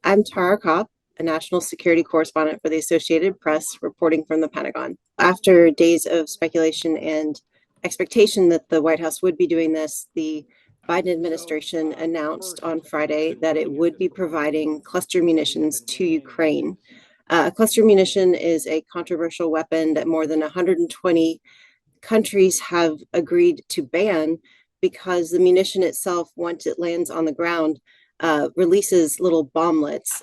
I'm Tara Kopp, a national security correspondent for the Associated Press, reporting from the Pentagon. After days of speculation and expectation that the White House would be doing this, the Biden administration announced on Friday that it would be providing cluster munitions to Ukraine. A cluster munition is a controversial weapon that more than 120 countries have agreed to ban because the munition itself, once it lands on the ground, releases little bomblets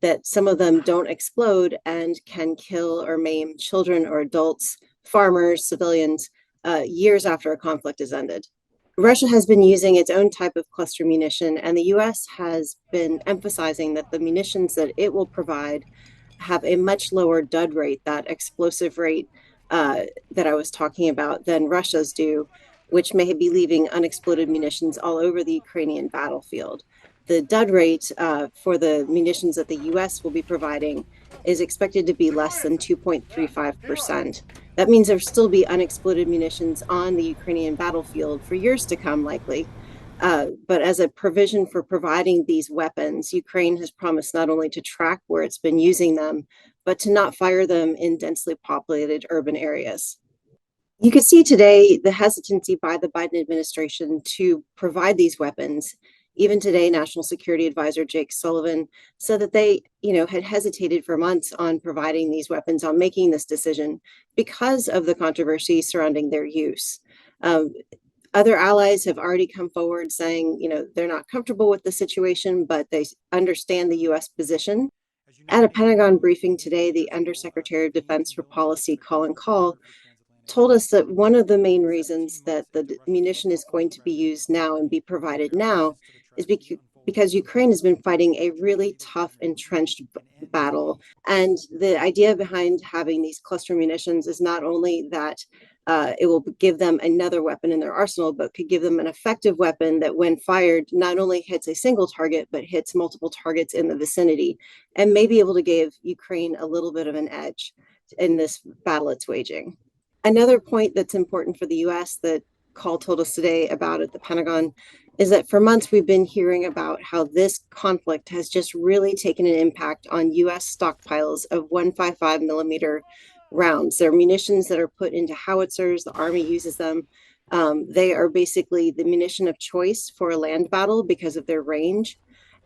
that some of them don't explode and can kill or maim children or adults, farmers, civilians, years after a conflict is ended. Russia has been using its own type of cluster munition, and the US has been emphasizing that the munitions that it will provide have a much lower dud rate, that explosive rate that I was talking about, than Russia's do, which may be leaving unexploded munitions all over the Ukrainian battlefield. The dud rate for the munitions that the US will be providing is expected to be less than 2.35%. That means there'll still be unexploded munitions on the Ukrainian battlefield for years to come, likely. But as a provision for providing these weapons, Ukraine has promised not only to track where it's been using them, but to not fire them in densely populated urban areas. You could see today the hesitancy by the Biden administration to provide these weapons. Even today, National Security Advisor Jake Sullivan said that they, had hesitated for months on providing these weapons, on making this decision because of the controversy surrounding their use. Other allies have already come forward saying, they're not comfortable with the situation, but they understand the U.S. position. At a Pentagon briefing today, the Undersecretary of Defense for Policy, Colin Kahl, told us that one of the main reasons that the munition is going to be used now and be provided now is because Ukraine has been fighting a really tough, entrenched battle. And the idea behind having these cluster munitions is not only that it will give them another weapon in their arsenal, but could give them an effective weapon that, when fired, not only hits a single target, but hits multiple targets in the vicinity, and may be able to give Ukraine a little bit of an edge in this battle it's waging. Another point that's important for the US that Call told us today about at the Pentagon is that for months we've been hearing about how this conflict has just really taken an impact on US stockpiles of 155 millimeter rounds. They're munitions that are put into howitzers. The Army uses them. They are basically the munition of choice for a land battle because of their range.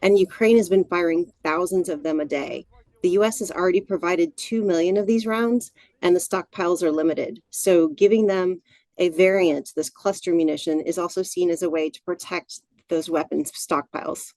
And Ukraine has been firing thousands of them a day. The US has already provided 2 million of these rounds, and the stockpiles are limited. So giving them a variant, this cluster munition, is also seen as a way to protect those weapons stockpiles.